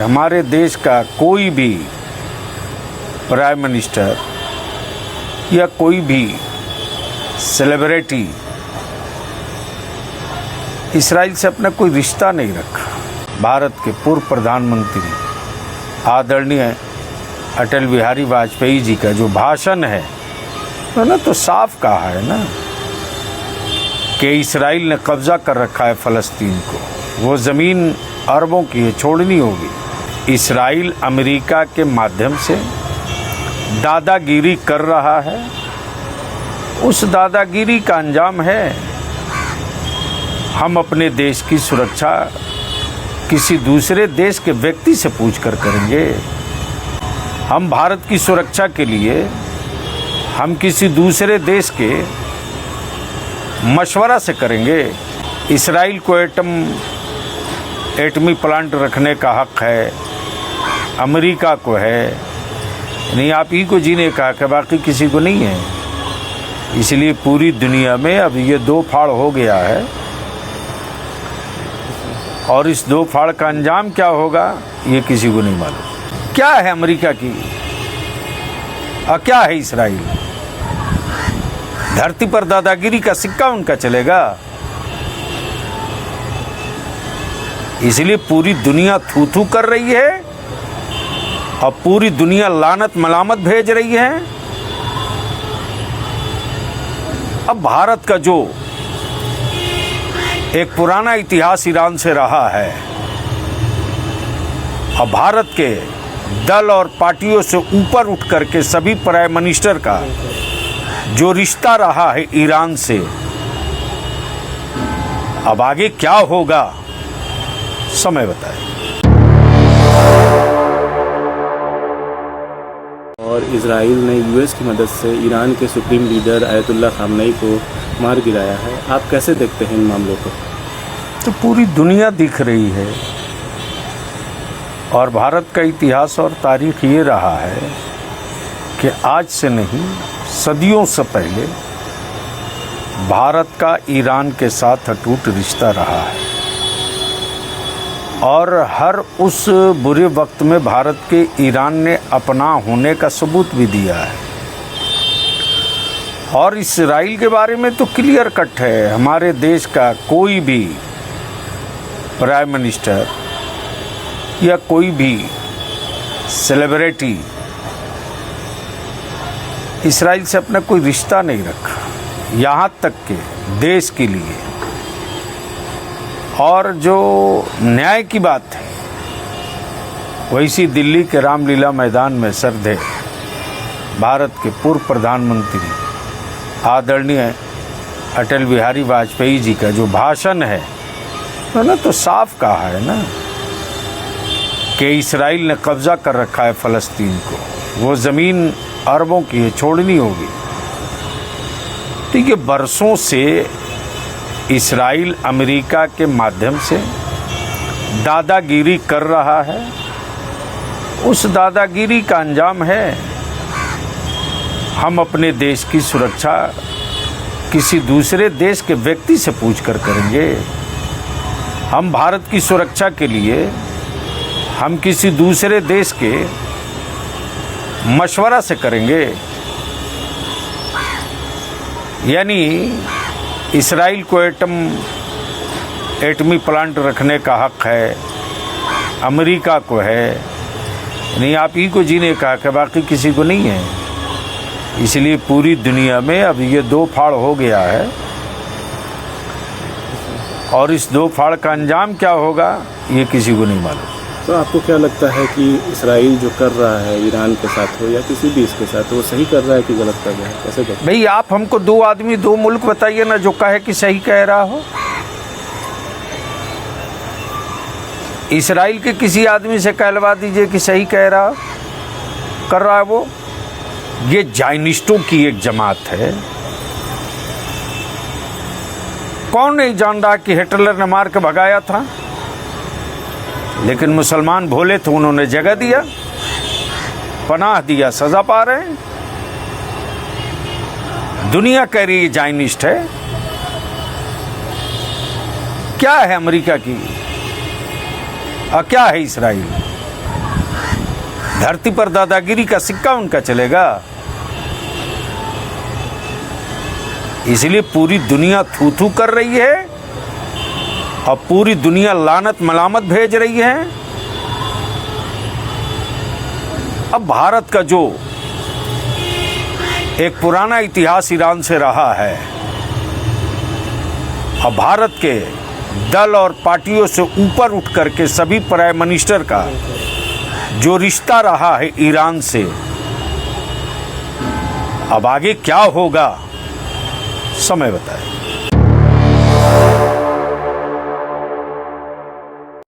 हमारे देश का कोई भी प्राइम मिनिस्टर या कोई भी सेलिब्रिटी इसराइल से अपना कोई रिश्ता नहीं रखा। भारत के पूर्व प्रधानमंत्री आदरणीय अटल बिहारी वाजपेयी जी का जो भाषण है ना, तो साफ कहा है ना कि इसराइल ने कब्जा कर रखा है फ़लस्तीन को। वो ज़मीन अरबों की है, छोड़नी होगी। इसराइल अमेरिका के माध्यम से दादागिरी कर रहा है। उस दादागिरी का अंजाम है हम अपने देश की सुरक्षा किसी दूसरे देश के व्यक्ति से पूछकर करेंगे। हम भारत की सुरक्षा के लिए हम किसी दूसरे देश के मशवरा से करेंगे। इसराइल को एटमी प्लांट रखने का हक है, अमेरिका को है, नहीं आप ही को जीने का हक है, बाकी किसी को नहीं है। इसलिए पूरी दुनिया में अब ये दो फाड़ हो गया है और इस दो फाड़ का अंजाम क्या होगा ये किसी को नहीं मालूम। क्या है अमेरिका की और क्या है इसराइल? धरती पर दादागिरी का सिक्का उनका चलेगा। इसलिए पूरी दुनिया थू थू कर रही है और पूरी दुनिया लानत मलामत भेज रही है। अब भारत का जो एक पुराना इतिहास ईरान से रहा है और भारत के दल और पार्टियों से ऊपर उठ करके सभी प्राइम मिनिस्टर का जो रिश्ता रहा है ईरान से, अब आगे क्या होगा समय बताए। और इजराइल ने यूएस की मदद से ईरान के सुप्रीम लीडर आयतुल्लाह खामनेई को मार गिराया है। आप कैसे देखते हैं इन मामलों को? तो पूरी दुनिया दिख रही है और भारत का इतिहास और तारीख ये रहा है कि आज से नहीं सदियों से पहले भारत का ईरान के साथ अटूट रिश्ता रहा है और हर उस बुरे वक्त में भारत के ईरान ने अपना होने का सबूत भी दिया है। और इसराइल के बारे में तो क्लियर कट है, हमारे देश का कोई भी प्राइम मिनिस्टर या कोई भी सेलिब्रिटी इसराइल से अपना कोई रिश्ता नहीं रखा, यहाँ तक कि देश के लिए। और जो न्याय की बात है वैसी दिल्ली के रामलीला मैदान में श्रद्धेय भारत के पूर्व प्रधानमंत्री आदरणीय अटल बिहारी वाजपेयी जी का जो भाषण है ना, तो साफ कहा है ना कि इसराइल ने कब्जा कर रखा है फ़लस्तीन को। वो ज़मीन अरबों की है, छोड़नी होगी। तो ये बरसों से इसराइल अमेरिका के माध्यम से दादागिरी कर रहा है। उस दादागिरी का अंजाम है हम अपने देश की सुरक्षा किसी दूसरे देश के व्यक्ति से पूछकर करेंगे। हम भारत की सुरक्षा के लिए हम किसी दूसरे देश के मशवरा से करेंगे। यानी इसराइल को एटमी प्लांट रखने का हक है, अमेरिका को है, नहीं आप ही को जीने का हक है, बाकी किसी को नहीं है। इसलिए पूरी दुनिया में अब ये दो फाड़ हो गया है और इस दो फाड़ का अंजाम क्या होगा ये किसी को नहीं मालूम। तो आपको क्या लगता है कि इसराइल जो कर रहा है ईरान के साथ हो या किसी भी इसके साथ, वो सही कर रहा है कि गलत कर रहा है? कैसे कर? भाई आप हमको दो आदमी दो मुल्क बताइए ना जो कहे कि सही कह रहा हो। इसराइल के किसी आदमी से कहलवा दीजिए कि सही कह रहा कर रहा है वो। ये जायनिस्टों की एक जमात है। कौन नहीं जान रहा कि हिटलर ने मार के भगाया था, लेकिन मुसलमान भोले थे, उन्होंने जगह दिया, पनाह दिया, सजा पा रहे हैं। दुनिया कह रही है जायनिस्ट है। क्या है अमेरिका की और क्या है इसराइल? धरती पर दादागिरी का सिक्का उनका चलेगा। इसलिए पूरी दुनिया थू थू कर रही है और पूरी दुनिया लानत मलामत भेज रही है। अब भारत का जो एक पुराना इतिहास ईरान से रहा है, अब भारत के दल और पार्टियों से ऊपर उठ करके सभी प्राइम मिनिस्टर का जो रिश्ता रहा है ईरान से, अब आगे क्या होगा समय बताए।